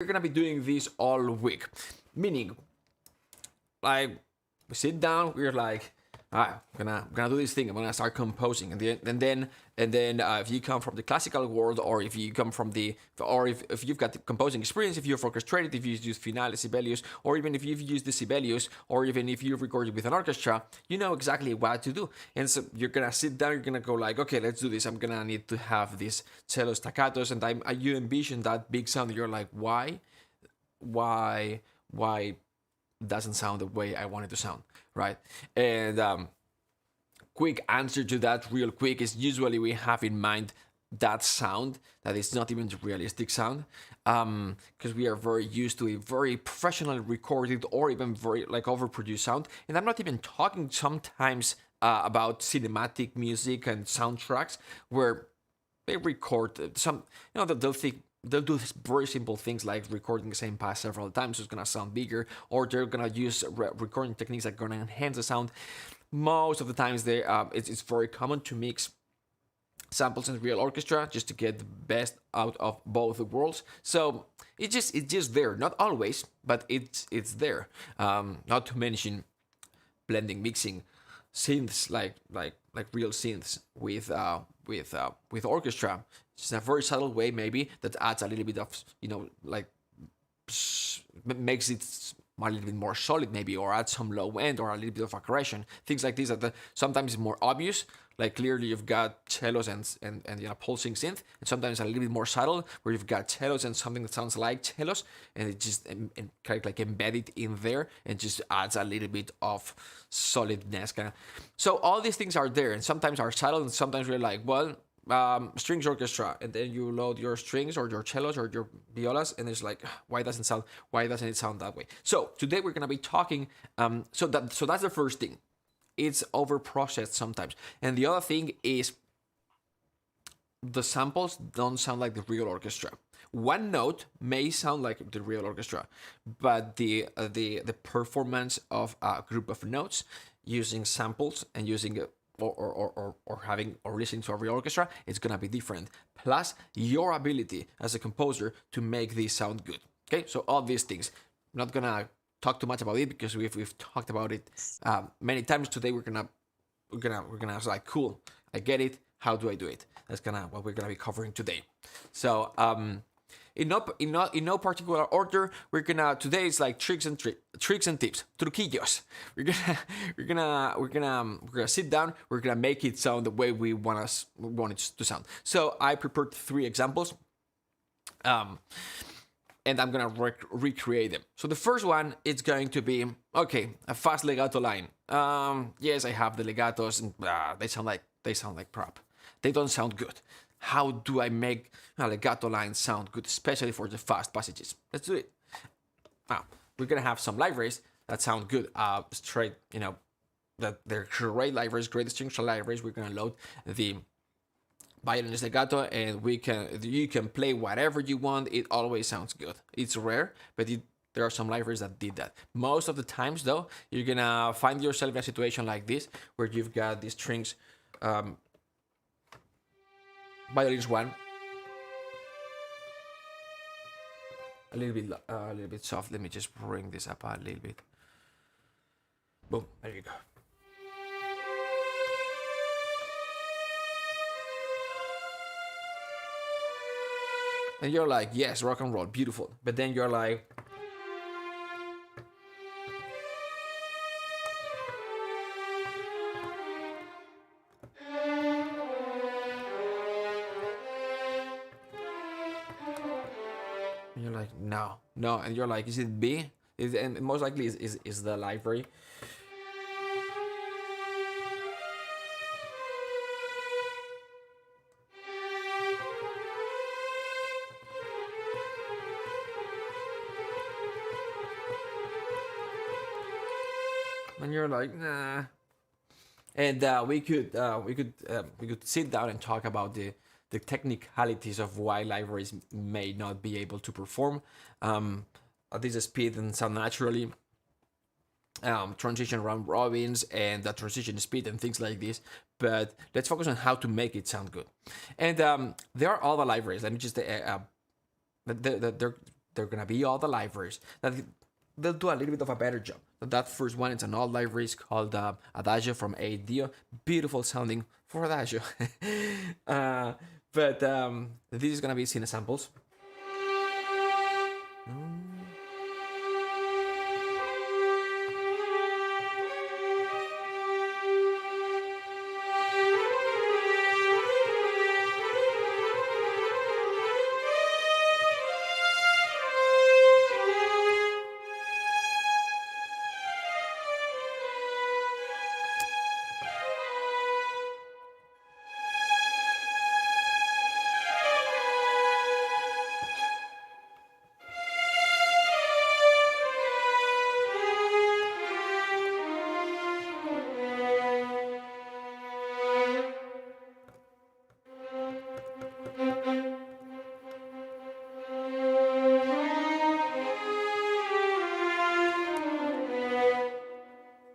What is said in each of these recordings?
we're gonna be doing this all week, meaning like we sit down, we're like, I'm gonna do this thing. I'm gonna start composing, and then if you come from the classical world, or if you come from if you've got the composing experience, if you've orchestrated, if you've used Finale, Sibelius, or even if you've used the Sibelius, or even if you've recorded with an orchestra, you know exactly what to do. And so you're gonna sit down, you're gonna go like, okay, let's do this. I'm gonna need to have these cello staccatos, and you envision that big sound. And you're like, why doesn't sound the way I want it to sound, right? And quick answer to that real quick is usually we have in mind that sound that is not even the realistic sound, because we are very used to a very professional recorded or even very like overproduced sound. And I'm not even talking sometimes about cinematic music and soundtracks where they record some, they'll do very simple things like recording the same pass several times, so it's gonna sound bigger, or they're gonna use recording techniques that are gonna enhance the sound. Most of the times, it's very common to mix samples and real orchestra just to get the best out of both worlds. So it's just there, not always, but it's there. Not to mention blending, mixing synths like real synths with orchestra. It's a very subtle way, maybe, that adds a little bit of, makes it a little bit more solid, maybe, or adds some low end or a little bit of aggression. Things like this that sometimes is more obvious. Like clearly you've got cellos and pulsing synth, and sometimes a little bit more subtle where you've got cellos and something that sounds like cellos, and it just kind of like embedded in there and just adds a little bit of solidness. So all these things are there, and sometimes are subtle, and sometimes we're like, well, strings orchestra, and then you load your strings or your cellos or your violas, and it's like, why doesn't it sound that way? So today we're gonna be talking. So that's the first thing. It's over processed sometimes, and the other thing is the samples don't sound like the real orchestra. One note may sound like the real orchestra, but the performance of a group of notes using samples and using or having or listening to a real orchestra, it's gonna be different. Plus your ability as a composer to make this sound good. Okay, so all these things. I'm not gonna talk too much about it because we've talked about it many times. Today we're gonna like, cool, I get it. How do I do it? That's what we're gonna be covering today. So in no particular order, today is like tricks and tips, truquillos. We're gonna sit down. We're gonna make it sound the way we want it to sound. So I prepared 3 examples, and I'm gonna recreate them. So the first one is going to be, okay, a fast legato line. Yes, I have the legatos, and they sound like crap. They don't sound good. How do I make a legato line sound good, especially for the fast passages? Let's do it. Now, we're gonna have some libraries that sound good, straight, that they're great libraries, great string libraries. We're gonna load the violinist legato, and you can play whatever you want. It always sounds good. It's rare, but there are some libraries that did that. Most of the times, though, you're gonna find yourself in a situation like this, where you've got these strings, violins 1, a little bit soft. Let me just bring this up a little bit. Boom, there you go. And you're like, yes, rock and roll, beautiful. But then you're like, and you're like, no. And you're like, is it B? And most likely is the library. And you're like, nah. And we could sit down and talk about the technicalities of why libraries may not be able to perform at this speed and sound naturally. Transition round robins and the transition speed and things like this. But let's focus on how to make it sound good. And there are other libraries. Let me just they're gonna be all the libraries that they'll do a little bit of a better job. That first one, it's an old library, it's called Adagio from Dio. Beautiful sounding for Adagio. But this is gonna be scene samples.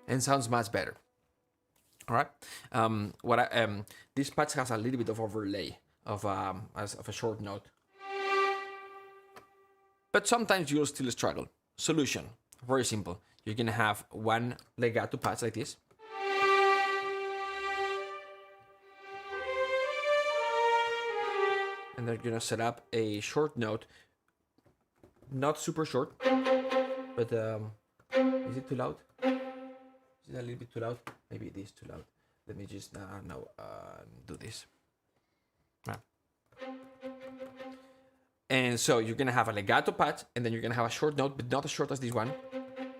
And sounds much better. All right. This patch has a little bit of overlay of a short note, but sometimes you'll still struggle. Solution: very simple. You're gonna have one legato patch like this, and they're gonna set up a short note, not super short, but is it too loud? Is it a little bit too loud? Maybe it is too loud. Let me just do this. Right. And so you're gonna have a legato patch, and then you're gonna have a short note, but not as short as this one. A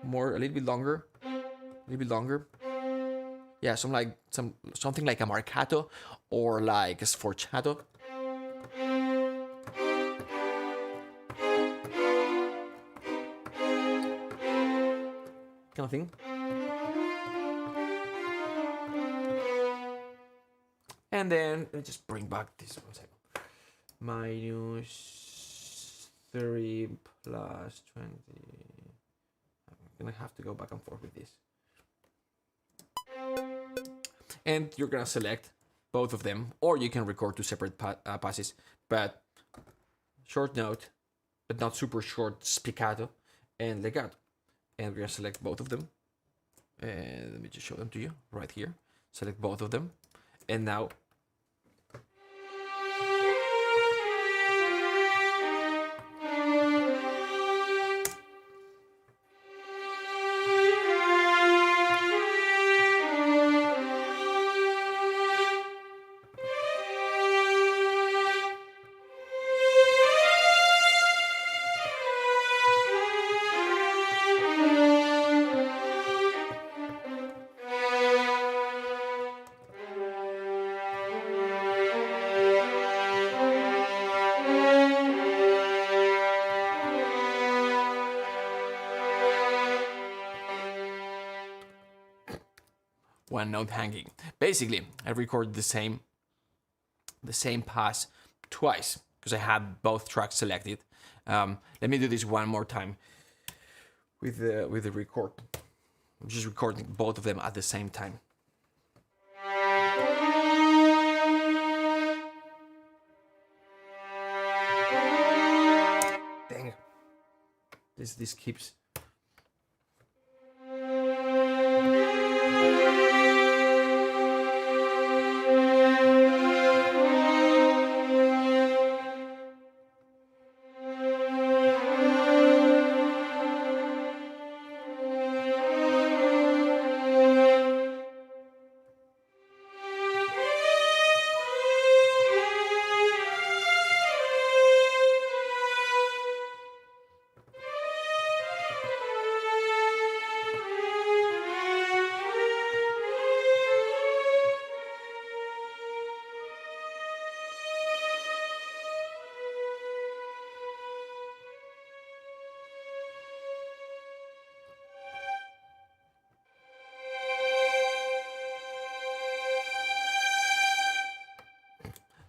little bit longer. Yeah, something like a marcato or like a sforzato. Kind of thing. And then let me just bring back this 1 second. -3 plus 20. I'm gonna have to go back and forth with this. And you're gonna select both of them, or you can record two separate passes, but short note, but not super short, spiccato, and legato. And we're gonna select both of them. And let me just show them to you right here. Select both of them. And now one note hanging. Basically, I recorded the same pass twice because I had both tracks selected. Let me do this one more time with the record. I'm just recording both of them at the same time. Dang. This keeps.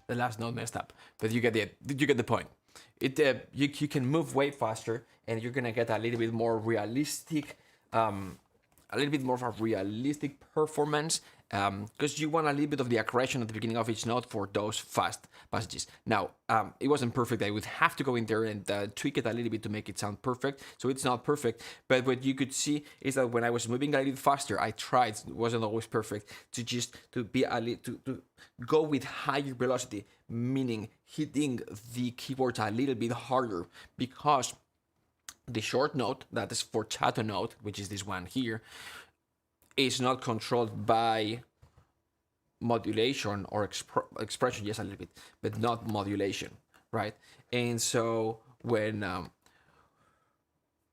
The last note messed up, but you get the point. You can move way faster, and you're gonna get a little bit more realistic, a little bit more of a realistic performance, because you want a little bit of the aggression at the beginning of each note for those fast passages. Now, it wasn't perfect. I would have to go in there and tweak it a little bit to make it sound perfect. So it's not perfect. But what you could see is that when I was moving a little faster, I tried, it wasn't always perfect, to be a little, to go with higher velocity, meaning hitting the keyboard a little bit harder, because the short note, that is forchato note, which is this one here, is not controlled by modulation or expression, yes, a little bit, but not modulation, right? And so when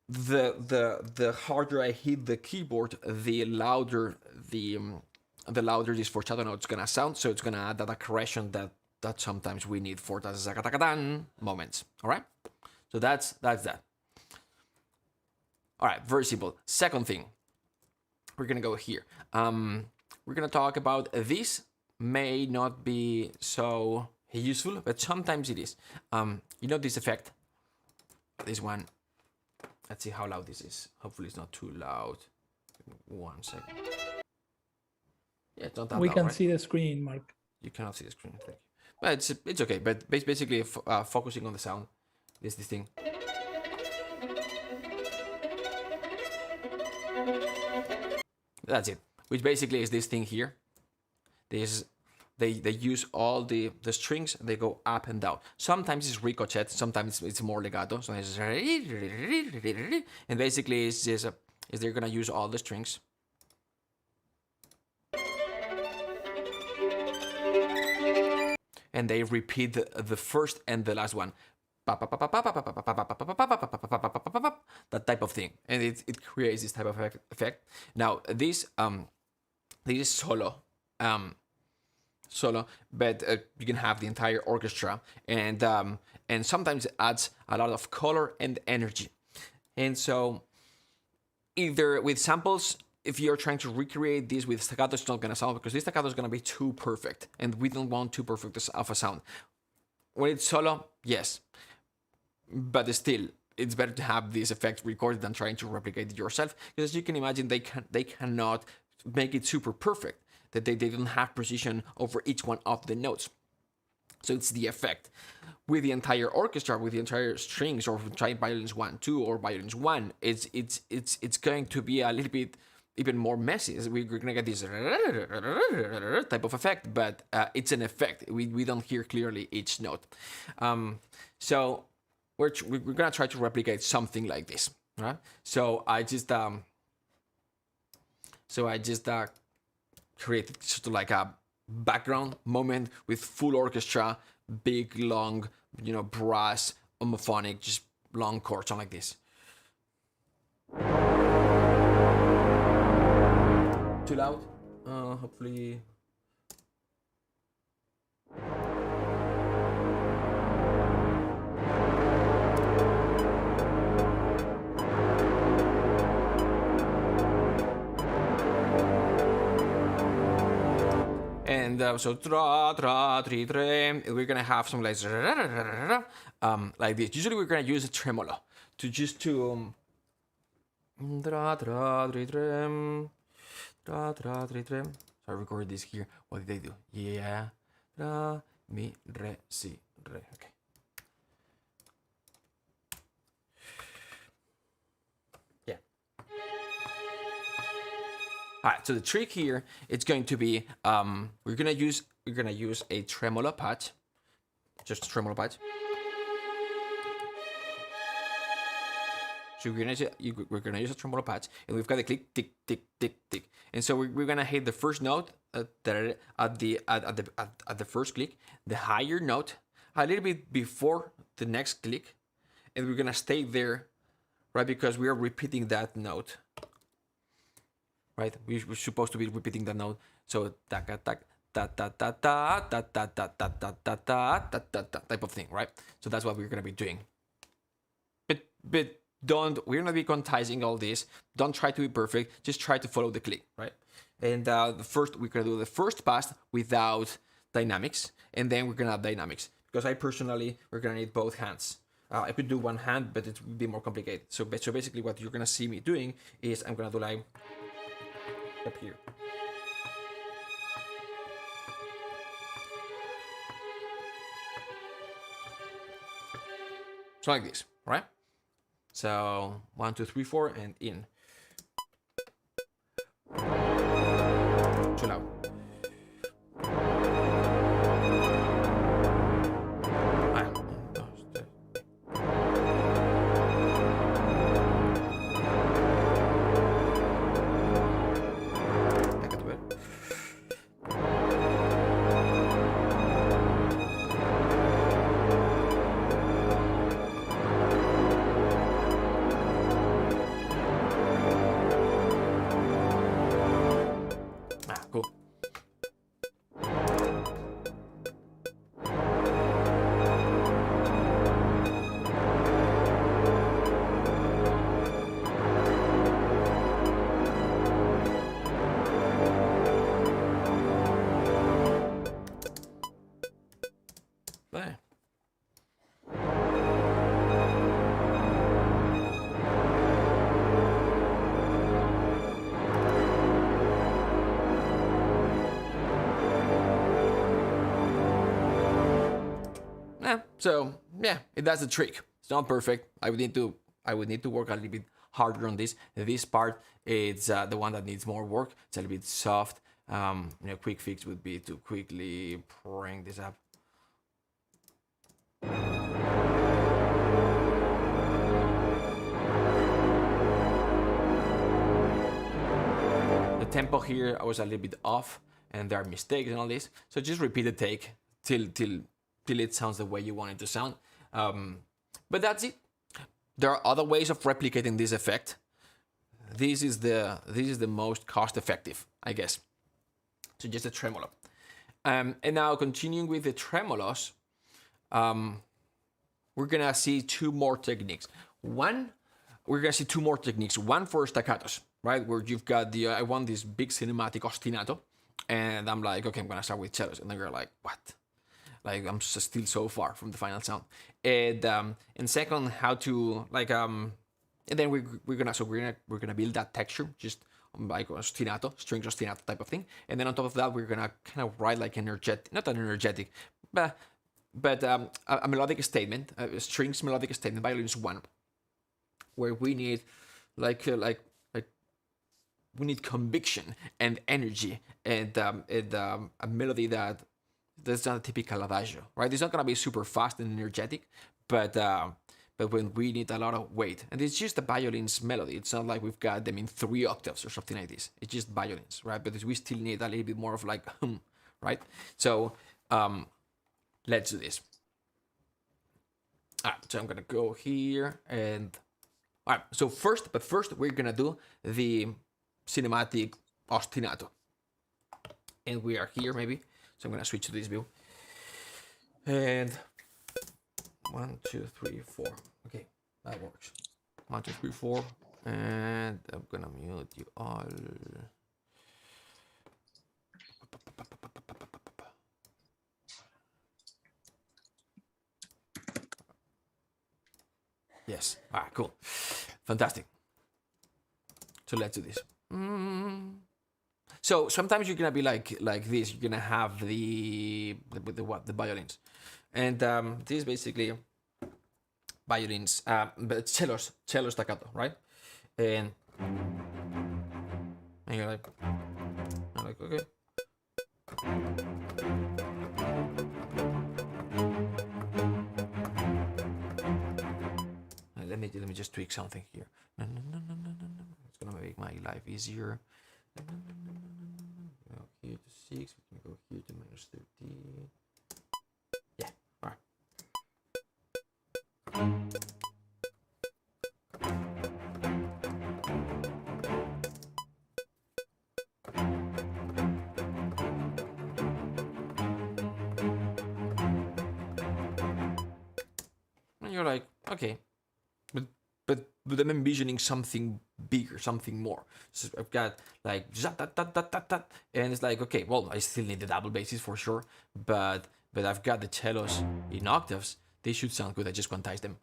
the harder I hit the keyboard, the louder this forchato note is gonna sound. So it's gonna add that aggression that sometimes we need for the zakatakadan moments. All right. So that's that. All right, very simple. Second thing, we're gonna go here. We're gonna talk about this. May not be so useful, but sometimes it is. You know this effect, this one. Let's see how loud this is. Hopefully it's not too loud. 1 second. Yeah, it's not that loud. We can right? see the screen, Mark. You cannot see the screen. Thank you. But it's okay. But basically, focusing on the sound is this thing. That's it. Which basically is this thing here. This they use all the strings. They go up and down. Sometimes it's ricochet. Sometimes it's more legato. Sometimes it's and basically it's just is they're gonna use all the strings. And they repeat the first and the last one. That type of thing, and it creates this type of effect. Now this is solo, but you can have the entire orchestra, and sometimes it adds a lot of color and energy. And so either with samples, if you're trying to recreate this with staccato, it's not gonna sound, because this staccato is gonna be too perfect, and we don't want too perfect of a sound. When it's solo, yes, but still, it's better to have this effect recorded than trying to replicate it yourself, because as you can imagine, they cannot make it super perfect, that they don't have precision over each one of the notes. So it's the effect. With the entire orchestra, with the entire strings, or try violins 1, 2, or violins 1, it's going to be a little bit even more messy. We're gonna get this type of effect, but it's an effect. We don't hear clearly each note. So we're gonna try to replicate something like this, right? So I just created sort of like a background moment with full orchestra, big long, brass, homophonic, just long chords, something like this. Too loud? Hopefully. And so tra tra tri tre, we're gonna have some like this. Usually we're gonna use a tremolo to tra tra tri tre. Tra, tra, tri, tre. So I recorded this here. What did they do? Yeah. Ra, mi, re, si, re. Okay. Yeah. Alright, so the trick here, it's going to be we're gonna use a tremolo patch. Just a tremolo patch. So we're gonna use a tremolo patch, and we've got the click, tick, tick, tick, tick. And so we're gonna hit the first note at the first click, the higher note a little bit before the next click, and we're gonna stay there, right? Because we are repeating that note, right? We're supposed to be repeating that note. So tak tak ta ta ta ta ta ta ta ta ta ta ta ta type of thing, right? So that's what we're gonna be doing. But we're gonna be quantizing all this. Don't try to be perfect. Just try to follow the click, right? And we're gonna do the first pass without dynamics, and then we're gonna have dynamics. Because we're gonna need both hands. I could do one hand, but it would be more complicated. So basically, what you're gonna see me doing is I'm gonna do like up here. So like this, right? So 1, 2, 3, 4, and in. Too loud. Cool. There. So yeah, that's the trick. It's not perfect. I would need to work a little bit harder on this. This part is the one that needs more work. It's a little bit soft. Quick fix would be to quickly bring this up. The tempo here I was a little bit off, and there are mistakes and all this. So just repeat the take till it sounds the way you want it to sound. But that's it. There are other ways of replicating this effect. This is the most cost effective, I guess. So just a tremolo. And now continuing with the tremolos, we're gonna see two more techniques. One for staccatos, right? Where you've got I want this big cinematic ostinato, and I'm like, okay, I'm gonna start with cellos, and then you're like, what? Like I'm still so far from the final sound. And second, how to and then we're gonna build that texture, just like ostinato, strings ostinato type of thing. And then on top of that, we're gonna kind of write like not an energetic, but a melodic statement, a strings melodic statement, violins 1, where we need we need conviction and energy and a melody that's not a typical adagio, right? It's not gonna be super fast and energetic, but when we need a lot of weight, and it's just the violin's melody. It's not like we've got them in 3 octaves or something like this. It's just violins, right? But we still need a little bit more of like right? So let's do this. So I'm gonna go here and all right. So first we're gonna do the cinematic ostinato, and we are here maybe. So I'm gonna switch to this view. And 1, 2, 3, 4. Okay, that works. 1, 2, 3, 4. And I'm gonna mute you all. Yes. Cool. Fantastic. So let's do this. So sometimes you're gonna be like this. You're gonna have the violins, and this is basically violins, but cello staccato, right? And you're like okay. Let me just tweak something here. No. It's gonna make my life easier. Go here to 6. We can go here to -13. Yeah, all right. And you're like, okay, but I'm envisioning something bigger, something more. So I've got like and it's like, okay, well, I still need the double basses for sure, but I've got the cellos in octaves. They should sound good. I just quantized them.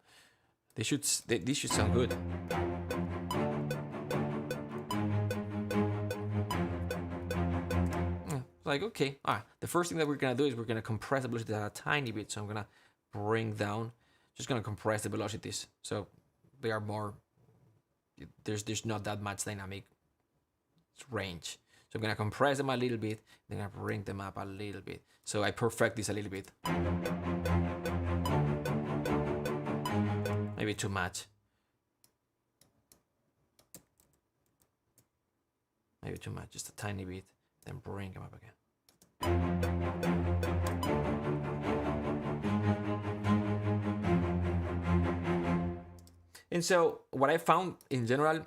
These should sound good. Like, okay, the first thing that we're gonna do is we're gonna compress the velocity a tiny bit. So I'm gonna bring down just gonna compress the velocities so they are more. There's not that much dynamic range. So I'm gonna compress them a little bit, then I'm gonna bring them up a little bit. So I perfect this a little bit. Maybe too much. Maybe too much, just a tiny bit, then bring them up again. And so what I found in general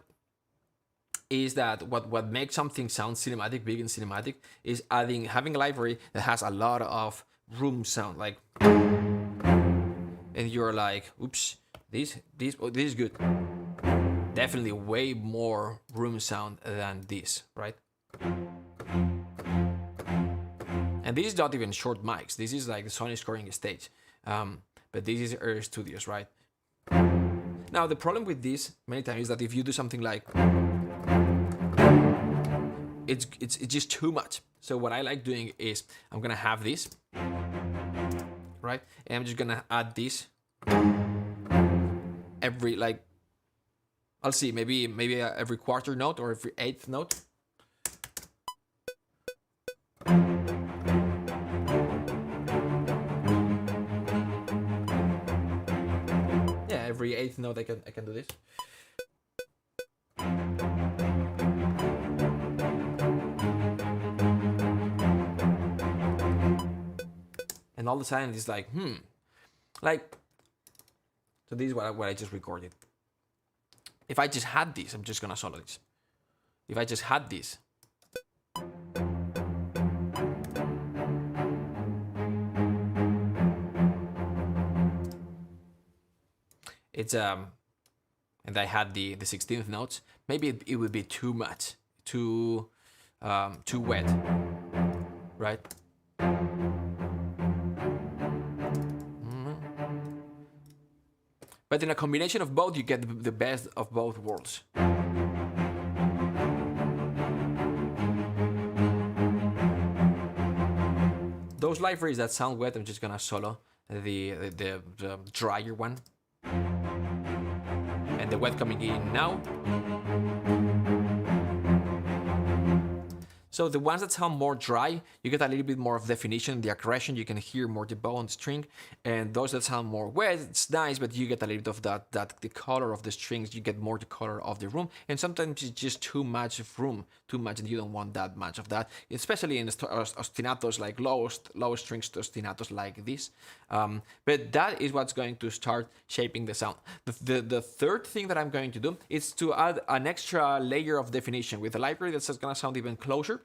is that what makes something sound cinematic, big and cinematic, is having a library that has a lot of room sound, like, and you're like, oops, this is good. Definitely way more room sound than this, right? And this is not even short mics. This is like the Sony scoring stage. But this is Air Studios, right? Now the problem with this many times is that if you do something like, it's just too much. So what I like doing is I'm gonna have this, right? And I'm just gonna add this every, like, I'll see, maybe every quarter note or every eighth note. Yeah, every eighth note I can do this. And all the time it's like, like, so this is what I just recorded. If I just had this, I'm just gonna solo this. If I just had this, it's and I had the 16th notes, maybe it would be too much, too wet, right? But in a combination of both, you get the best of both worlds. Those libraries that sound wet, I'm just gonna solo the drier one. And the wet coming in now. So the ones that sound more dry, you get a little bit more of definition, the aggression, you can hear more the bow on the string. And those that sound more wet, it's nice, but you get a little bit of that the color of the strings, you get more the color of the room. And sometimes it's just too much of room, too much, and you don't want that much of that, especially in ostinatos, like low strings to ostinatos like this. But that is what's going to start shaping the sound. The third thing that I'm going to do is to add an extra layer of definition with a library that's going to sound even closer.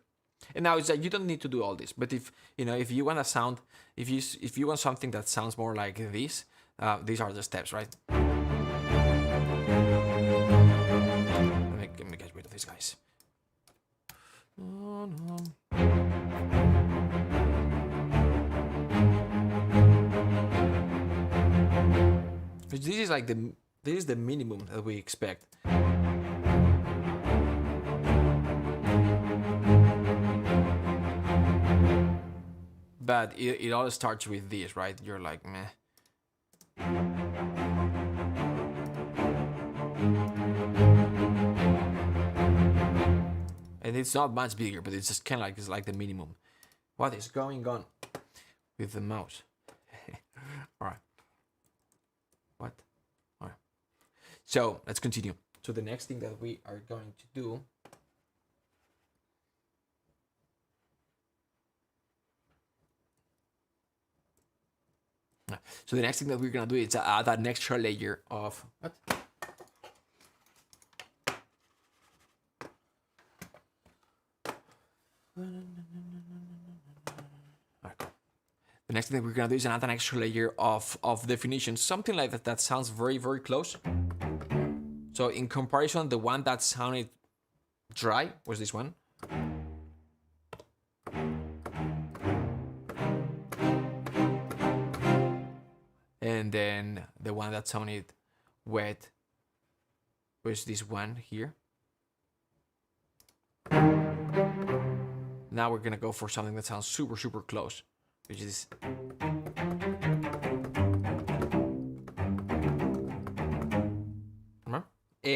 And now it's that you don't need to do all this, but if you want a sound, if you want something that sounds more like this, these are the steps, right? Let me get rid of these guys. This is like this is the minimum that we expect. But it all starts with this, right? You're like, meh. And it's not much bigger, but it's just kind of like, it's like the minimum. What is going on with the mouse? All right. What? All right. So let's continue. So the next thing that we are going to do. So the next thing that we're gonna do is add an extra layer of what? The next thing that we're gonna do is add an extra layer of definition, something like that sounds very, very close. So in comparison, the one that sounded dry was this one. And then the one that sounded wet was this one here. Now we're gonna go for something that sounds super, super close, which is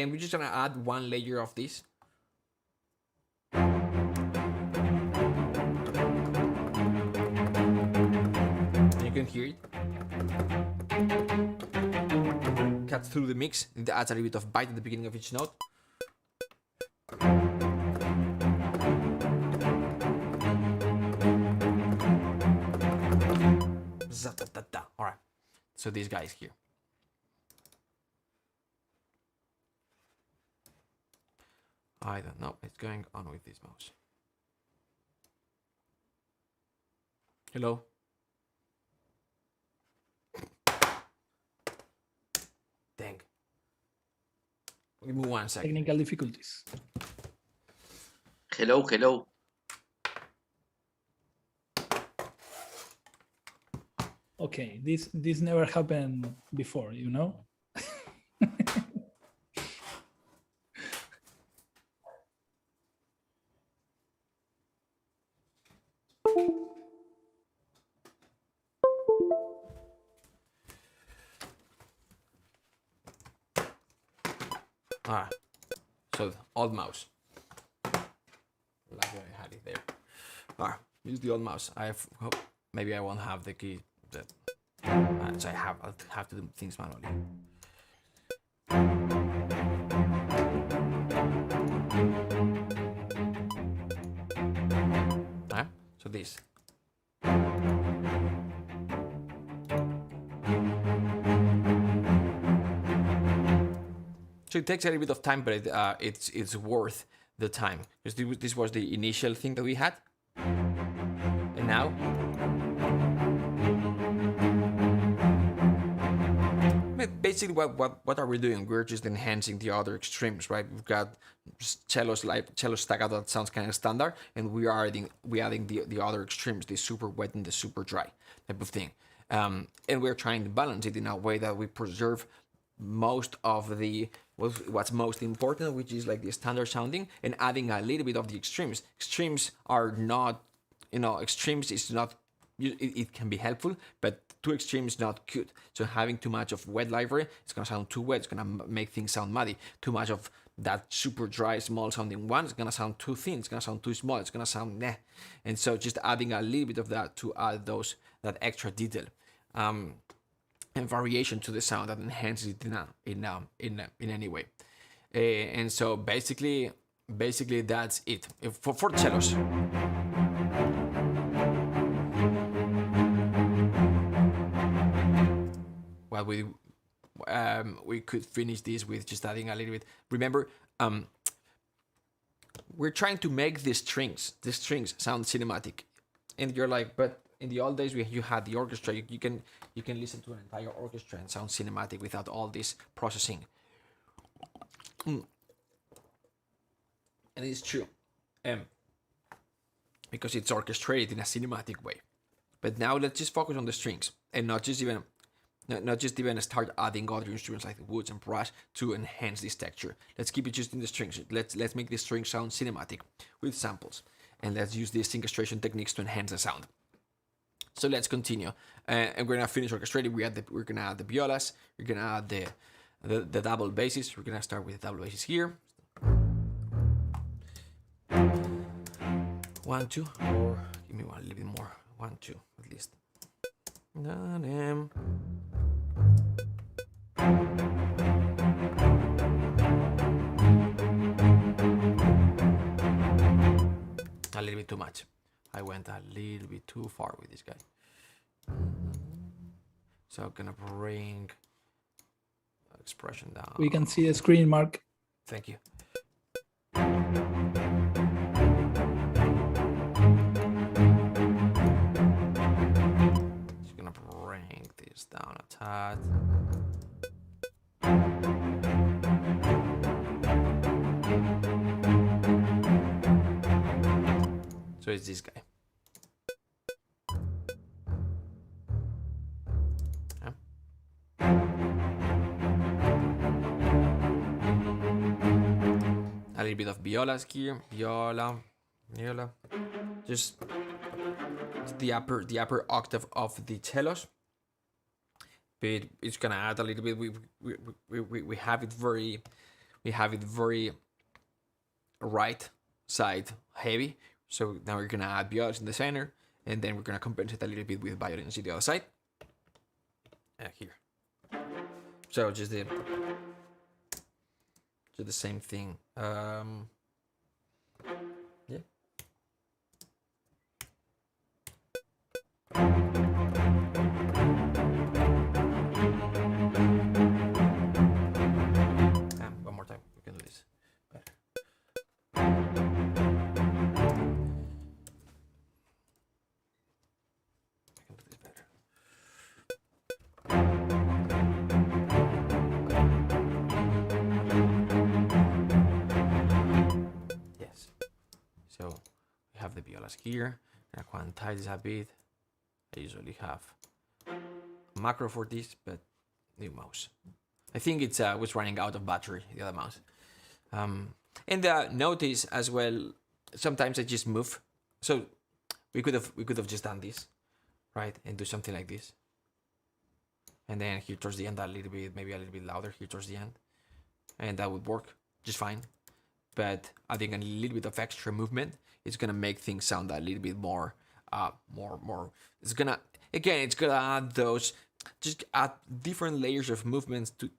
And we're just gonna add one layer of this. You can hear it. Cuts through the mix. It adds a little bit of bite at the beginning of each note. All right. So these guys here. I don't know what's going on with this mouse. Hello? Dang. Give me 1 second. Technical difficulties. Hello, hello. Okay, this never happened before, you know? Alright. So old mouse. Like I had it there. Alright, use the old mouse. Hope maybe I won't have the key that so I'll have to do things manually. Alright, so this. So it takes a little bit of time, but it's worth the time, because this was the initial thing that we had, and now basically what are we doing? We're just enhancing the other extremes, right? We've got cello staccato that sounds kind of standard, and we're adding the other extremes, the super wet and the super dry type of thing, and we're trying to balance it in a way that we preserve most of the what's most important, which is like the standard sounding, and adding a little bit of the extremes. Extremes are not, extremes is not, it can be helpful, but too extremes not good. So having too much of wet library, it's gonna sound too wet, it's gonna make things sound muddy. Too much of that super dry, small sounding one, it's gonna sound too thin, it's gonna sound too small, it's gonna sound meh. And so just adding a little bit of that to add that extra detail. And variation to the sound that enhances it in any way, and so basically that's it for cellos. Well, we could finish this with just adding a little bit. Remember, we're trying to make the strings sound cinematic, and you're like, but in the old days, you had the orchestra. You can listen to an entire orchestra and sound cinematic without all this processing. And it's true, because it's orchestrated in a cinematic way. But now let's just focus on the strings and not just even start adding other instruments like the woods and brass to enhance this texture. Let's keep it just in the strings. Let's make the strings sound cinematic with samples, and let's use these sythestration techniques to enhance the sound. So let's continue, and we're gonna finish orchestrating. We're gonna add the violas. We're gonna add the double basses. We're gonna start with the double basses here. 1, 2, or give me a little bit more. 1, 2, at least. A little bit too much. I went a little bit too far with this guy. So I'm gonna bring expression down. We can see the screen, Mark. Thank you. Just gonna bring this down a tad. So it's this guy. A little bit of violas here, viola, just the upper octave of the cellos. But it's gonna add a little bit. We have it very we have it very right side heavy. So now we're gonna add violas in the center, and then we're gonna compensate a little bit with violins in the other side. Here. So just the same thing. Yeah. One more time. We can do this better. I can do this better. Yes. So we have the violas here. I'm gonna quantize this a bit. I usually have a macro for this, but new mouse. I think it's was running out of battery, the other mouse. And notice as well, sometimes I just move. So we could have just done this, right, and do something like this. And then here towards the end, a little bit, maybe a little bit louder here towards the end, and that would work just fine. But I think a little bit of extra movement is gonna make things sound a little bit more, more. It's gonna add those, just add different layers of movements to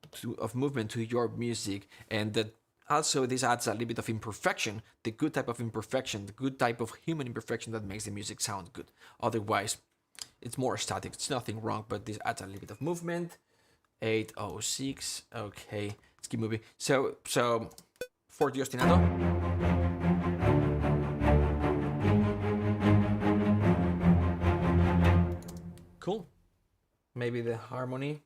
your music, and that also this adds a little bit of imperfection, the good type of imperfection, the good type of human imperfection that makes the music sound good. Otherwise, it's more static. It's nothing wrong, but this adds a little bit of movement. 806. Okay, let's keep moving. So for the ostinato. Cool. Maybe the harmony.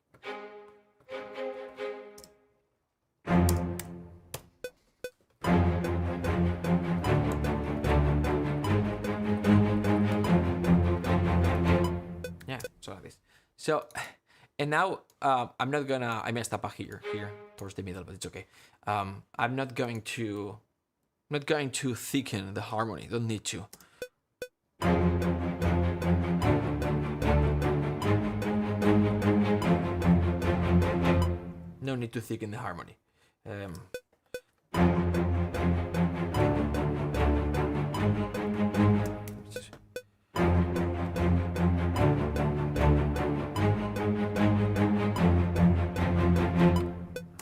Yeah, so like this. So, and now I'm not gonna. I messed up here towards the middle, but it's okay. I'm not going to thicken the harmony. Don't need to. No need to thicken the harmony.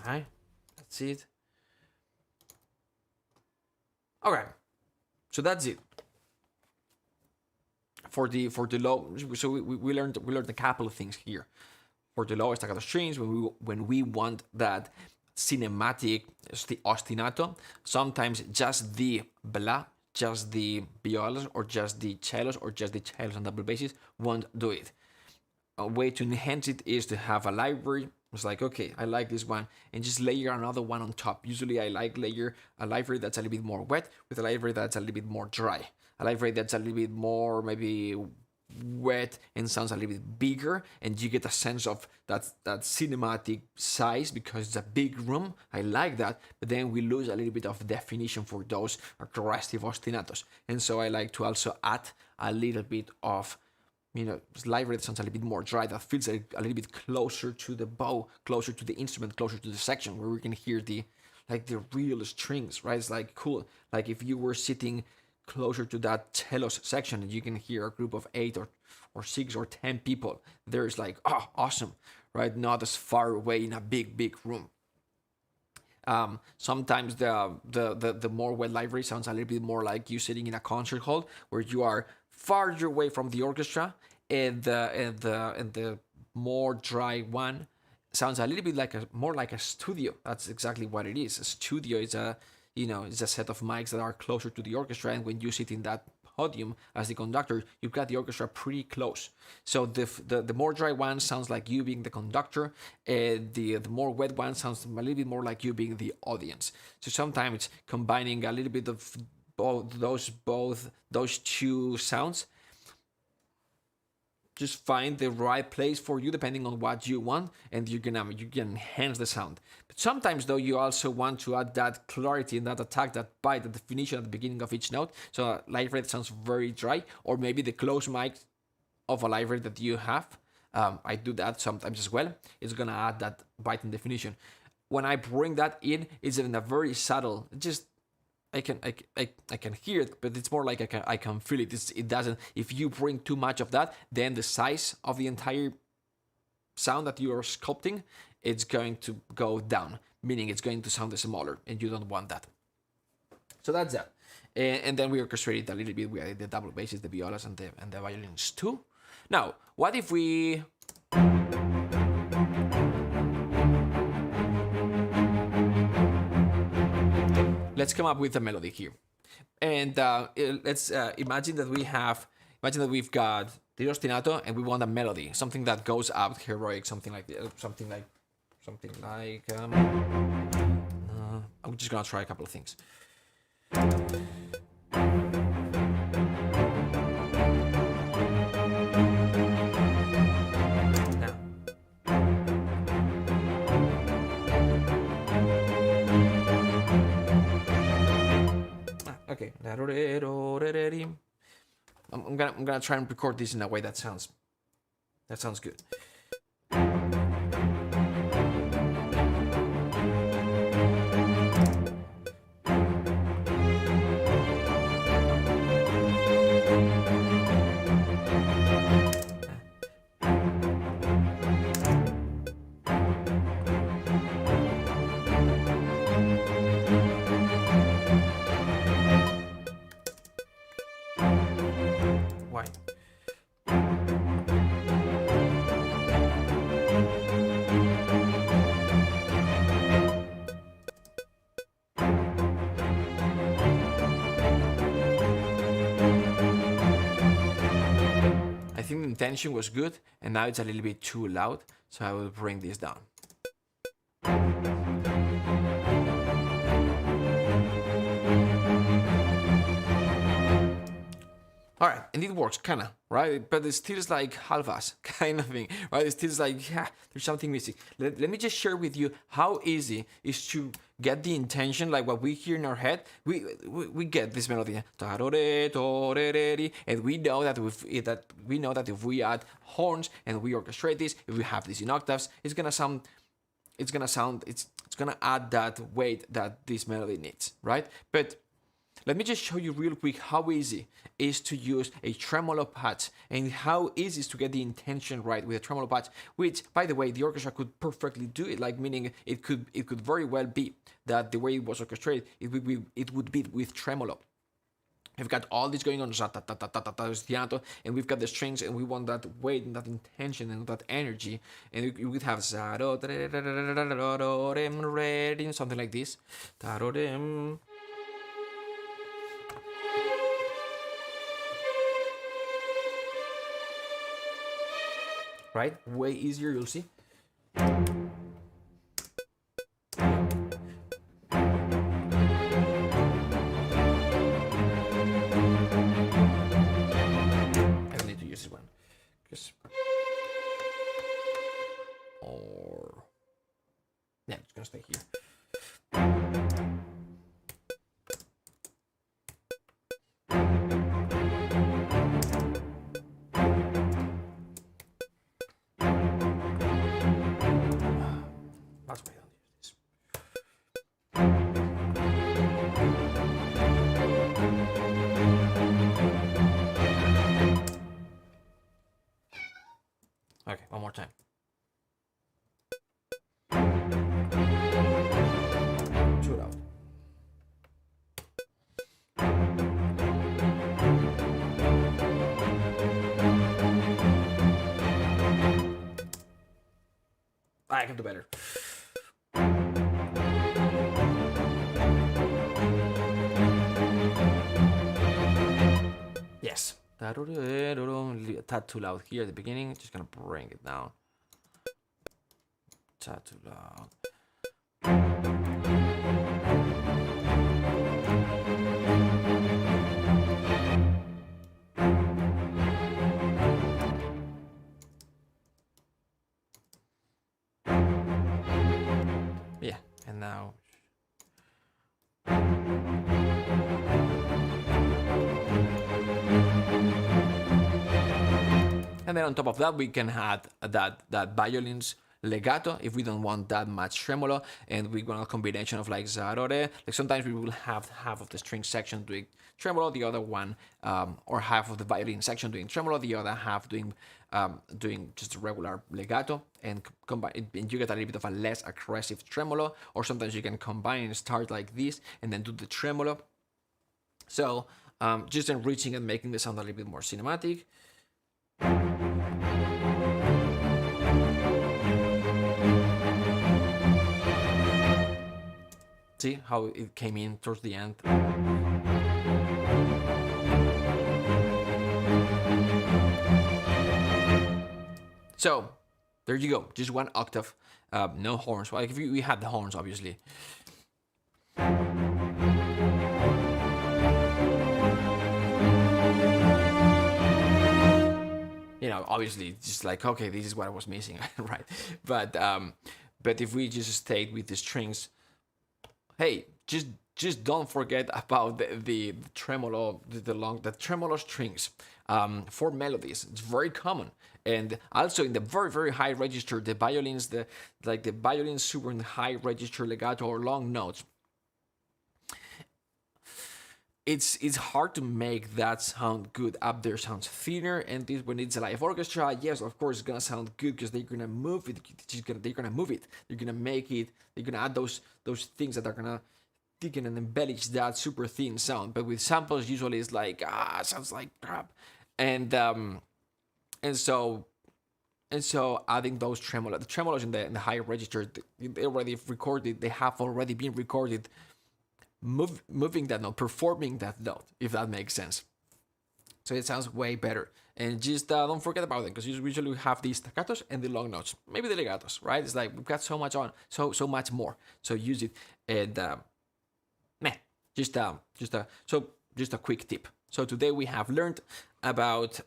Alright, that's it. Okay, so that's it. For the low, so we learned a couple of things here. For the low staccato strings, when we want that cinematic, the ostinato, sometimes just the blah, just the violas, or just the cellos, on double basses won't do it. A way to enhance it is to have a library. It's like, okay, I like this one, and just layer another one on top. Usually I like layer a library that's a little bit more wet with a library that's a little bit more dry. A library that's a little bit more maybe wet and sounds a little bit bigger, and you get a sense of that cinematic size because it's a big room. I like that, but then we lose a little bit of definition for those aggressive ostinatos. And so I like to also add a little bit of, library that sounds a little bit more dry, that feels a little bit closer to the bow, closer to the instrument, closer to the section, where we can hear the real strings, right? It's like cool. Like if you were sitting closer to that cello section and you can hear a group of 8 or 6 or 10 people, there's like, oh, awesome, right? Not as far away in a big room. Sometimes the more wet library sounds a little bit more like you sitting in a concert hall where you are farther away from the orchestra, and the more dry one sounds a little bit more like a studio. That's exactly what it is. A studio is it's a set of mics that are closer to the orchestra, and when you sit in that podium as the conductor, you've got the orchestra pretty close. So the more dry one sounds like you being the conductor, and the more wet one sounds a little bit more like you being the audience. So sometimes combining a little bit of both those two sounds, just find the right place for you depending on what you want, and you can enhance the sound. But sometimes though, you also want to add that clarity and that attack, that bite, the definition at the beginning of each note. So a library that sounds very dry, or maybe the close mic of a library that you have. I do that sometimes as well. It's gonna add that bite and definition. when I bring that in, it's in a very subtle. Just I can hear it, but it's more like I can feel it. It doesn't. If you bring too much of that, then the size of the entire sound that you are sculpting, it's going to go down, meaning it's going to sound smaller, and you don't want that. So that's that. And then we orchestrated a little bit. We added the double basses, the violas, and the violins too. Now, what if we... Let's come up with a melody here. And let's imagine that we've got the ostinato, and we want a melody, something that goes up, heroic, something like I'm just gonna try a couple of things. Okay. I'm gonna try and record this in a way that sounds good. Why? I think the intention was good, and now it's a little bit too loud, so I will bring this down. All right, and it works, kinda, right? But it still is like half-ass kind of thing, right? It still is like, yeah, there's something missing. Let me just share with you how easy it is to get the intention, like what we hear in our head. We get this melody, and we know that if we add horns and we orchestrate this, if we have this in octaves, it's gonna add that weight that this melody needs, right? But let me just show you real quick how easy it is to use a tremolo patch and how easy it is to get the intention right with a tremolo patch, which, by the way, the orchestra could perfectly do it, like meaning it could very well be that the way it was orchestrated, it would be with tremolo. We've got all this going on, and we've got the strings, and we want that weight and that intention and that energy, and you would have something like this. Right? Way easier, you'll see. I don't need to use this one. Yeah, it's gonna stay here. Okay, one more time. Too loud. I can do better. Yes. A tad too loud here at the beginning. Just gonna bring it down. Tad too loud. Yeah, and now. And then on top of that, we can add that violins legato if we don't want that much tremolo, and we want a combination of like zarore. Like sometimes we will have half of the string section doing tremolo, the other one, or half of the violin section doing tremolo, the other half doing just a regular legato, and combine. And you get a little bit of a less aggressive tremolo. Or sometimes you can combine and start like this, and then do the tremolo. So just enriching and making the sound a little bit more cinematic. See how it came in towards the end. So there you go, just one octave, no horns. Like if we had the horns, obviously. You know, obviously, just like, okay, this is what I was missing, right? But if we just stayed with the strings, hey, just don't forget about the tremolo, the tremolo strings for melodies. It's very common, and also in the very high register, the violins, the violins super in the high register legato or long notes. It's hard to make that sound good. Up there sounds thinner, and this when it's a live orchestra, yes, of course it's gonna sound good because they're gonna move it. They're gonna move it. They're gonna make it. They're gonna add those things that are gonna thicken and embellish that super thin sound. But with samples, usually it's like it sounds like crap, and so adding those the tremolos in the higher register, they already recorded. They have already been recorded. Moving that note, performing that note, if that makes sense. So it sounds way better. And just don't forget about it, because you usually have these staccatos and the long notes, maybe the legatos, right? It's like we've got so much much more. So use it, and just a quick tip. So today we have learned about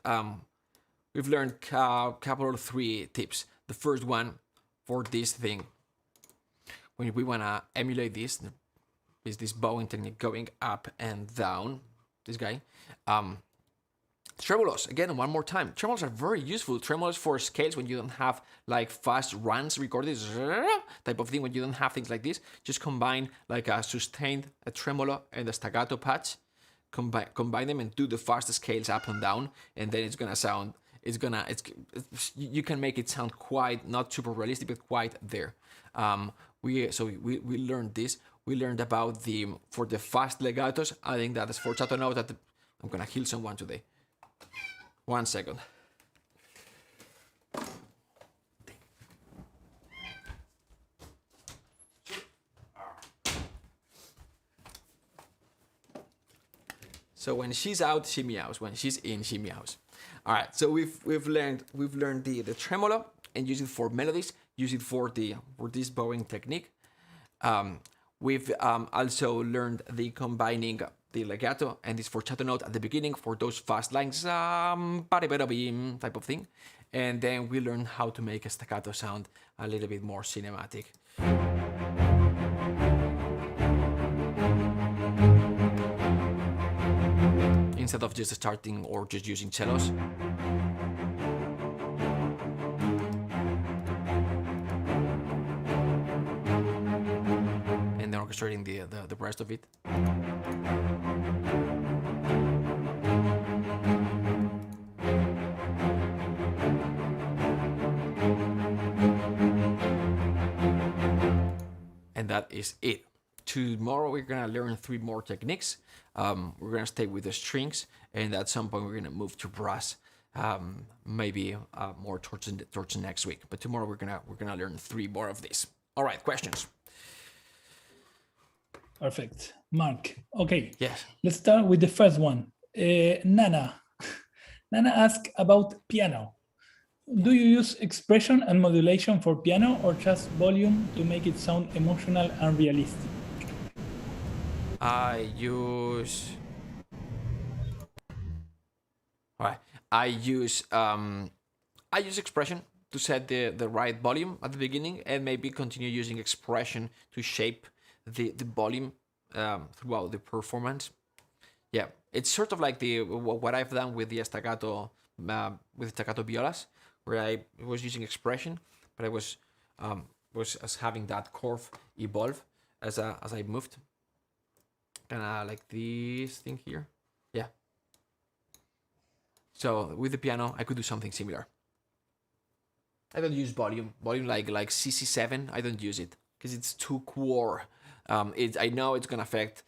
we've learned a couple of 3 tips. The first one for this thing, when we wanna emulate this. Is this bowing technique going up and down, this guy. Tremolos, again, one more time. Tremolos are very useful. Tremolos for scales when you don't have like fast runs recorded, type of thing, when you don't have things like this. Just combine like a sustained a tremolo and a staccato patch. Combine them and do the fast scales up and down, and then it's gonna sound. You can make it sound quite not super realistic, but quite there. We learned this. We learned about for the fast legatos, adding that as forzato note. I'm gonna heal someone today. 1 second. So when she's out, she meows. When she's in, she meows. All right. So we've learned the tremolo and use it for melodies. Use it for this bowing technique. We've also learned the combining the legato and this forzato note at the beginning for those fast lines, type of thing. And then we learned how to make a staccato sound a little bit more cinematic. Instead of just starting or just using cellos. Orchestrating the rest of it. And that is it. Tomorrow we're gonna learn 3 more techniques. We're gonna stay with the strings, and at some point we're gonna move to brass. Maybe more towards next week. But tomorrow we're gonna learn 3 more of these. All right, questions. Perfect. Mark. Okay. Yes. Let's start with the first one. Nana. Nana asked about piano. Do you use expression and modulation for piano, or just volume to make it sound emotional and realistic? I use expression to set the right volume at the beginning, and maybe continue using expression to shape the volume throughout the performance. Yeah, it's sort of like what I've done with the staccato violas, where I was using expression, but I was was as having that curve evolve as I moved. Kind of like this thing here. Yeah. So with the piano, I could do something similar. I don't use volume. Volume like CC7. I don't use it because it's too core. I know it's gonna affect.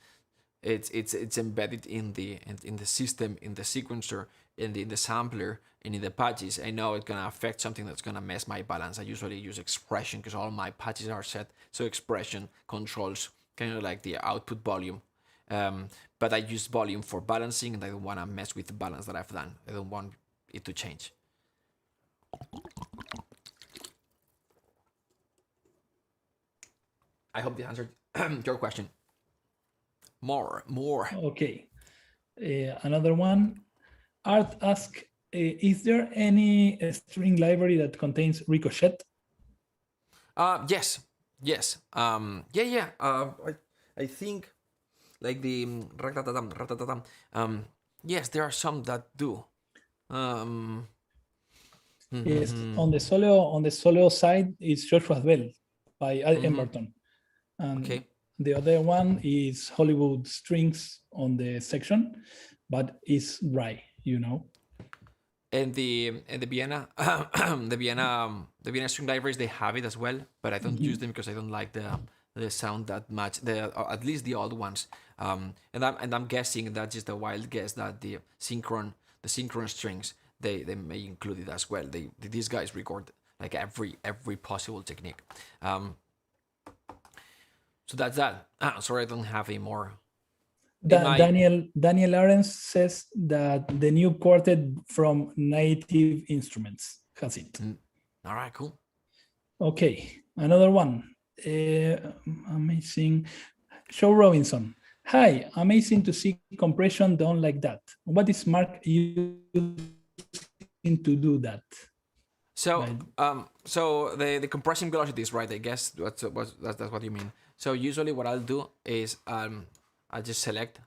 It's embedded in the system, in the sequencer, in the sampler, and in the patches. I know it's gonna affect something that's gonna mess my balance. I usually use expression because all my patches are set. So expression controls kind of like the output volume. But I use volume for balancing, and I don't want to mess with the balance that I've done. I don't want it to change. I hope this answered your question. More. Okay. Another one. Art ask, is there any string library that contains ricochet? Yes. Yeah. I think like the ratatatam, ratatatam. Yes, there are some that do. Yes, on the solo side is Joshua's Bell by Emberton. And Okay. the other one is Hollywood Strings on the section, but it's dry, you know. And the Vienna the Vienna string libraries, they have it as well, but I don't use them because I don't like the sound that much. At least the old ones. And I'm guessing that's just a wild guess that the synchron strings they may include it as well. These guys record like every possible technique. So that's that. Sorry, I don't have any more. Daniel Lawrence says that the new quartet from Native Instruments has it. All right, cool. Okay, another one. Amazing. Joe Robinson. Hi, amazing to see compression done like that. What is Mark using to do that? So, so the compressing velocities, right? I guess that's what you mean. So usually what I'll do is I'll just select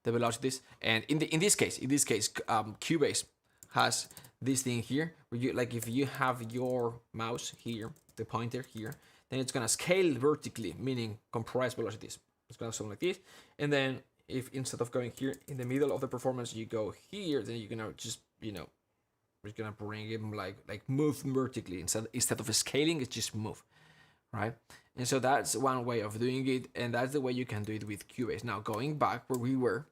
the velocities, and in this case, Cubase has this thing here where you like if you have your mouse here, the pointer here, then it's gonna scale vertically, meaning compress velocities. It's gonna sound like this, and then if instead of going here in the middle of the performance, you go here, then you're gonna just we're gonna bring him like move vertically instead of scaling, it's just move, right? And so that's one way of doing it, and that's the way you can do it with Cubase. Now going back where we were,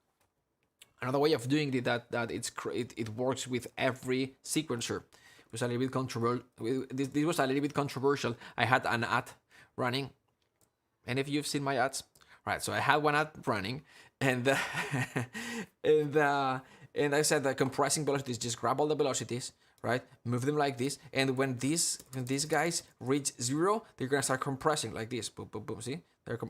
another way of doing it that it works with every sequencer. It was a little bit controversial. This was a little bit controversial. I had an ad running, and if you've seen my ads, right? So I had one ad running, and and I said that compressing velocities, just grab all the velocities, right? Move them like this, and when these guys reach 0, they're gonna start compressing like this. Boom, boom, boom. See?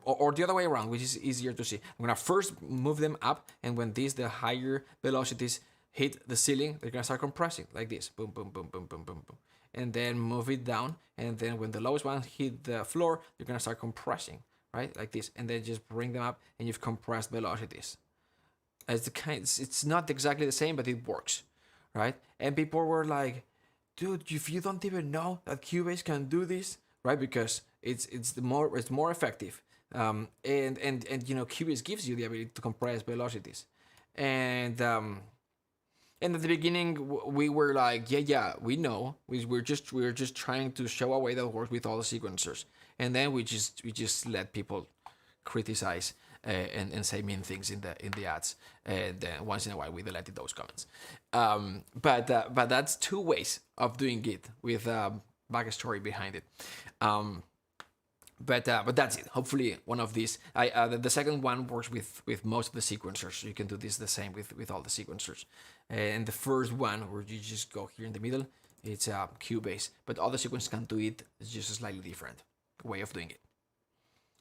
Or the other way around, which is easier to see. I'm gonna first move them up, and when the higher velocities hit the ceiling, they're gonna start compressing like this. Boom, boom, boom, boom, boom, boom, boom. And then move it down, and then when the lowest one hit the floor, you're gonna start compressing, right? Like this, and then just bring them up, and you've compressed velocities. It's not exactly the same, but it works, right? And people were like, dude, if you don't even know that Cubase can do this, right? Because it's more effective. And Cubase gives you the ability to compress velocities. And at the beginning we were like, yeah, we know. We're just trying to show a way that works with all the sequencers. And then we just let people criticize and say mean things in the ads, and then once in a while we deleted those comments. But that's two ways of doing it with backstory behind it. But that's it. Hopefully one of these. The second one works with most of the sequencers. You can do this the same with all the sequencers. And the first one, where you just go here in the middle, it's Cubase. But all the sequencers can do it. It's just a slightly different way of doing it.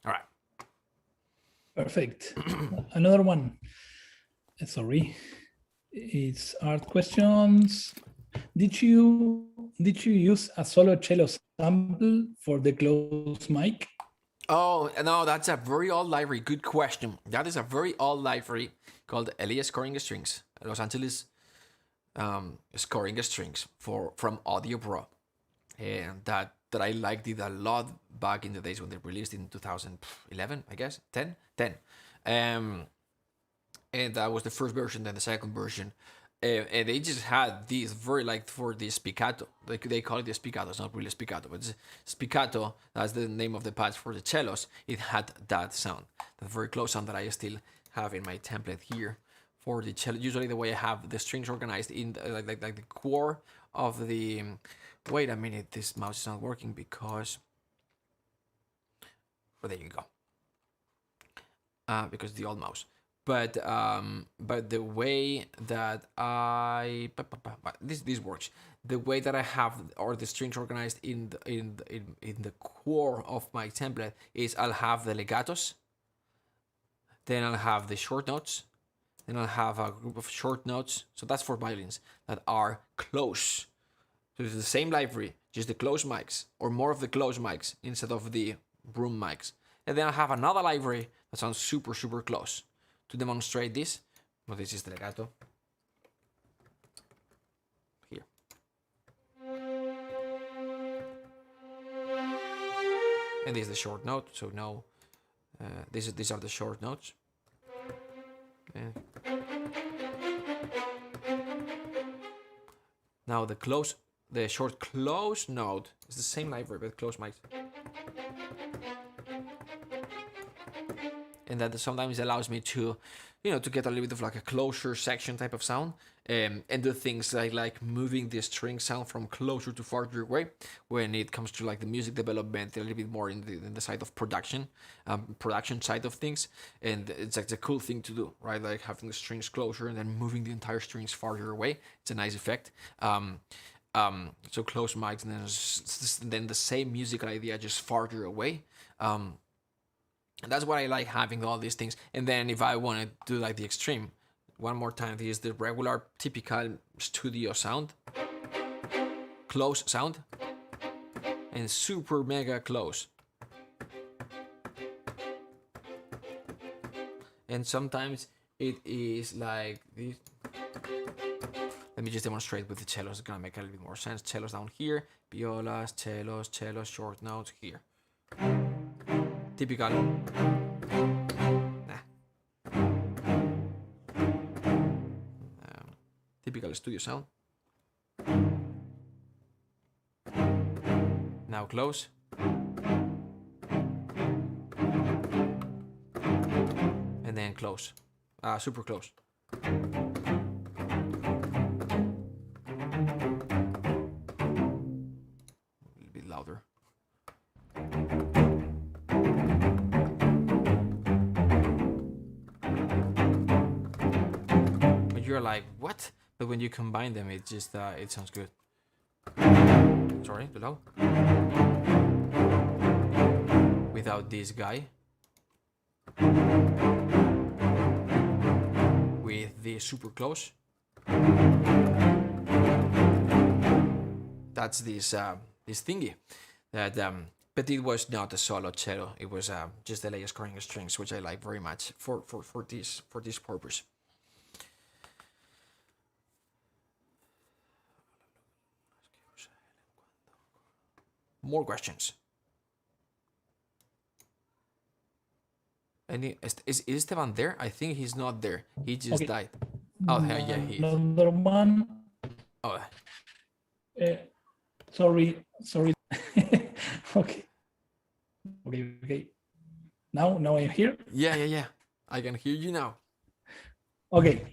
All right. Perfect. Another one. Sorry. It's art questions. Did you use a solo cello sample for the close mic? Oh, no, that's a very old library. Good question. That is a very old library called LA Scoring Strings, Los Angeles Scoring Strings from Audio Pro. And that that I liked it a lot back in the days when they released in 2011, I guess, 10. And that was the first version, then the second version. And they just had this very like for the spiccato. Like they call it the spiccato. It's not really spiccato, but it's spiccato. That's the name of the patch for the cellos. It had that sound, that very close sound that I still have in my template here for the cello. Usually the way I have the strings organized in the, like the core of the. Wait a minute, this mouse is not working because. Well, there you go. Because the old mouse. But the way that this works, the way that I have or the strings organized in the core of my template is I'll have the legatos, then I'll have the short notes, then I'll have a group of short notes. So that's for violins that are close. So it's the same library, just the close mics or more of the close mics instead of the room mics. And then I have another library that sounds super close. To demonstrate this, well, this is the legato. Here. And this is the short note, so no, these are the short notes. Now the short close note is the same library, but close mics. And that sometimes allows me to, to get a little bit of like a closer section type of sound, and do things like moving the string sound from closer to farther away when it comes to like the music development, a little bit more in the side of production side of things. And it's like a cool thing to do, right? Like having the strings closer and then moving the entire strings farther away. It's a nice effect. So close mics and then the same musical idea just farther away. And that's what I like, having all these things. And then if I want to do like the extreme, one more time, this is the regular typical studio sound, close sound, and super mega close. And sometimes it is like this. Let me just demonstrate with the cellos. It's gonna make a little bit more sense. Cellos down here, violas, cellos, short notes here. Typical. Typical studio sound. Now close. And then close. Super close. A little bit louder. You're like, what? But when you combine them, it just it sounds good. Sorry, too loud. Without this guy, with the super close, that's this thingy that but it was not a solo cello. It was just the layer scoring strings, which I like very much for this purpose. More questions. Any is Esteban there? I think he's not there. He just died. Oh, yeah, he is. Another one. Oh. Sorry. Okay. Now I'm here. Yeah. I can hear you now. Okay.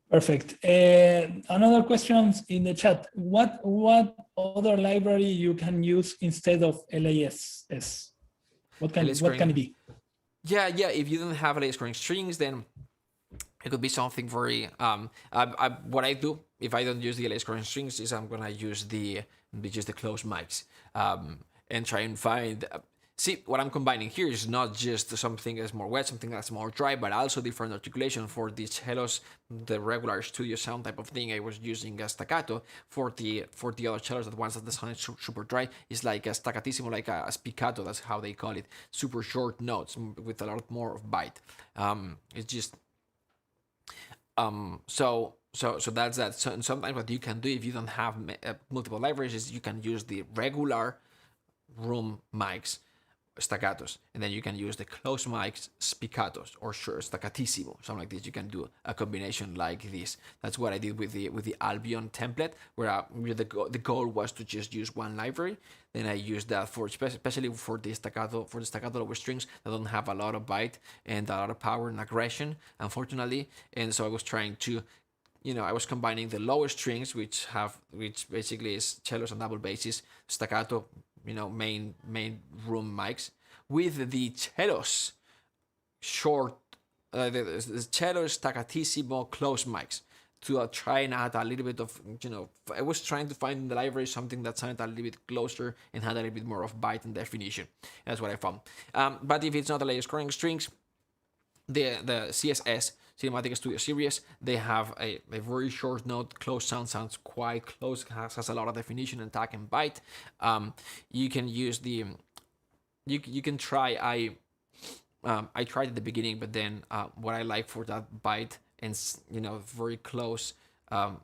Perfect. Another question in the chat. What other library you can use instead of LAS? What can it be? Yeah. If you don't have LAS scoring strings, then it could be something very. What I do if I don't use the LAS scoring strings is I'm gonna use just the close mics, and try and find. See, what I'm combining here is not just something that's more wet, something that's more dry, but also different articulation for the cellos, the regular studio sound type of thing. I was using a staccato for the other cellos, that ones that the sound is super dry, is like a staccatissimo, like a spiccato, that's how they call it. Super short notes with a lot more of bite. It's just So that's that. So, and sometimes what you can do if you don't have multiple libraries is you can use the regular room mics, staccatos, and then you can use the close mics, spiccatos, or sure, staccatissimo, something like this. You can do a combination like this. That's what I did with the Albion template, where the goal was to just use one library. Then I used that for especially for the staccato lower strings that don't have a lot of bite and a lot of power and aggression, unfortunately. And so I was trying to, I was combining the lower strings, which basically is cellos and double basses, staccato, main room mics, with the cellos short, the cello staccatissimo close mics to try and add a little bit of, I was trying to find in the library something that sounded a little bit closer and had a little bit more of bite and definition. That's what I found. But if it's not the latest scoring strings, the CSS Cinematic Studio Series, they have a very short note. Close sounds quite close, has a lot of definition and tag and bite. You can use you can try. I tried at the beginning, but then what I like for that bite and very close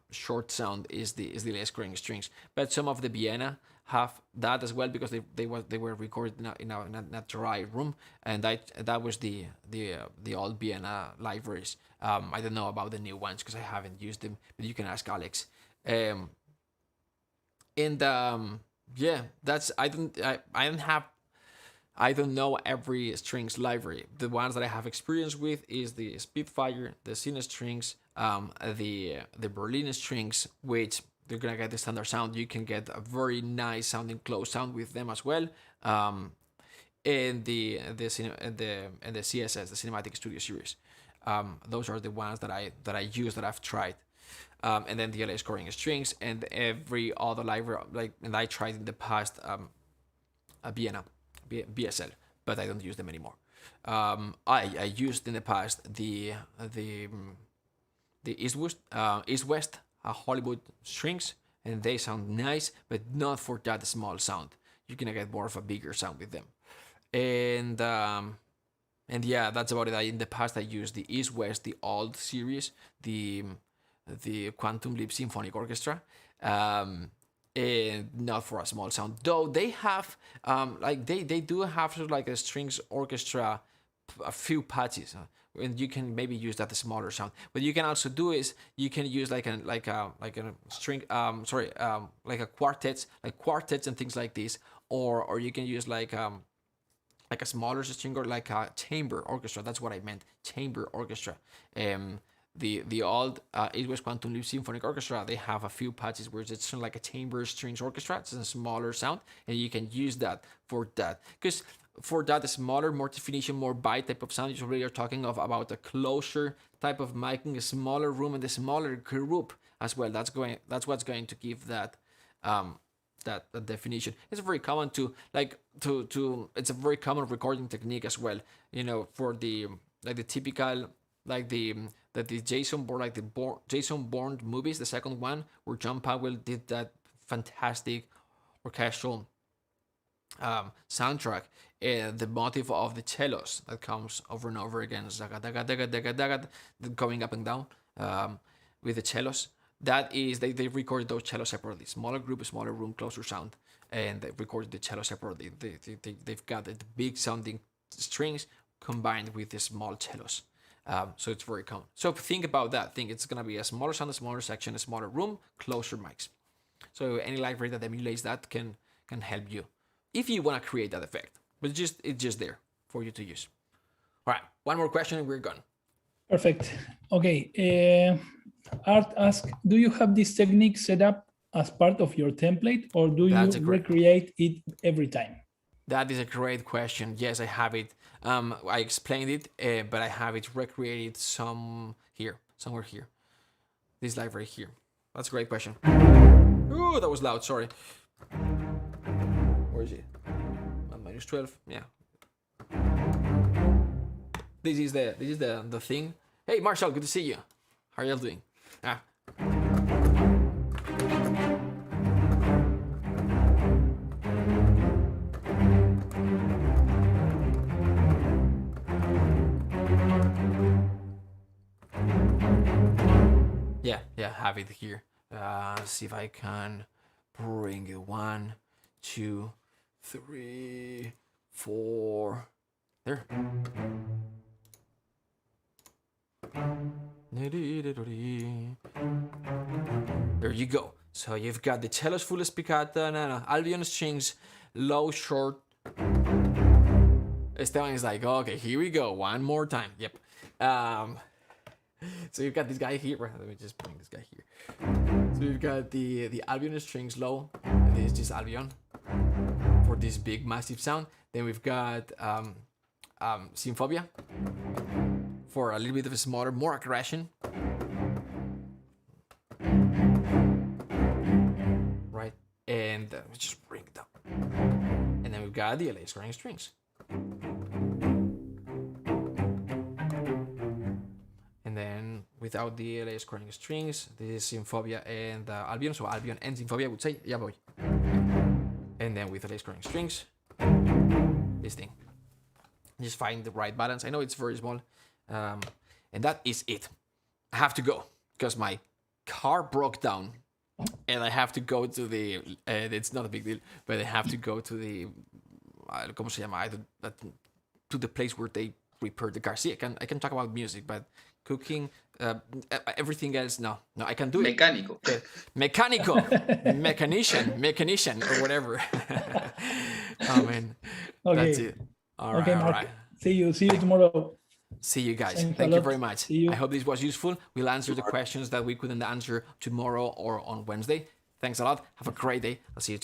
short sound is the less growing strings. But some of the Vienna have that as well because they were recorded in a dry room, and that was the old Vienna libraries. I don't know about the new ones because I haven't used them, but you can ask Alex. Yeah, that's I don't know every strings library. The ones that I have experience with is the Spitfire, the Cine strings, the Berlin strings, which they're gonna get the standard sound. You can get a very nice sounding close sound with them as well. And the CSS, the Cinematic Studio Series. Those are the ones that I use, that I've tried. And then the LA scoring strings and every other library, and I tried in the past a Vienna, BSL, but I don't use them anymore. I used in the past the East West Hollywood strings, and they sound nice, but not for that small sound. You're gonna get more of a bigger sound with them. And yeah, that's about it. In the past I used the East West, the old series, the Quantum Leap Symphonic Orchestra. And not for a small sound, though they have they do have sort of like a strings orchestra, a few patches, and you can maybe use that a smaller sound. What you can also do is you can use like a string like a quartets and things like this, or you can use like a smaller string, or like a chamber orchestra. That's what I meant, chamber orchestra. The old East West Quantum Leap Symphonic Orchestra, they have a few patches where it's sort of like a chamber strings orchestra. It's a smaller sound, and you can use that for that. Because for that smaller, more definition, more bite type of sound, you really are talking about a closer type of miking, a smaller room and a smaller group as well. That's what's going to give that that definition. It's very common to it's a very common recording technique as well. For the typical the Jason Bourne movies, the second one where John Powell did that fantastic orchestral soundtrack, the motif of the cellos that comes over and over again, going up and down with the cellos. That is, they recorded those cellos separately. Smaller group, smaller room, closer sound, and they recorded the cello separately. They've got the big sounding strings combined with the small cellos. So it's very common. So think about that. Think it's gonna be a smaller sound, a smaller section, a smaller room, closer mics. So any library that emulates that can help you if you want to create that effect. But it's just there for you to use. All right, one more question and we're gone. Perfect. Okay. Art asks, do you have this technique set up as part of your template, or do you recreate it every time? That is a great question. Yes, I have it. I explained it, but I have it recreated somewhere here. This library here. That's a great question. Oh, that was loud. Sorry. Where is it? -12. Yeah. This is the thing. Hey, Marshall, good to see you. How are y'all doing? Yeah, have it here. See if I can bring it. 1, 2, 3, 4. There. There you go. So you've got the cello's full spiccato, Albion strings, low, short. Esteban is like, okay, here we go, one more time. Yep. So you've got this guy here. Let me just bring this guy here. So you've got the Albion strings low. And this is just Albion for this big, massive sound. Then we've got Symphobia for a little bit of a smaller, more aggression. Right? And we just bring it down. And then we've got the LA scoring strings. And then without the LA scoring strings, this is Symphobia and Albion. So Albion and Symphobia, I would say, yeah boy. And then with LA scoring strings, this thing. Just find the right balance. I know it's very small. And that is it. I have to go because my car broke down. And I have to go to the... it's not a big deal, but I have to go to the... ¿Cómo se llama? To the place where they repair the car. See, I can talk about music, but cooking, everything else, no, I can do it. Mecánico. Mechanician, or whatever. Oh man, Okay. that's it. All right, Okay, all Mark. right. See you tomorrow. See you guys. Thanks a Thank you lot. very much. See you. I hope this was useful. We'll answer the questions that we couldn't answer tomorrow or on Wednesday. Thanks a lot. Have a great day. I'll see you tomorrow.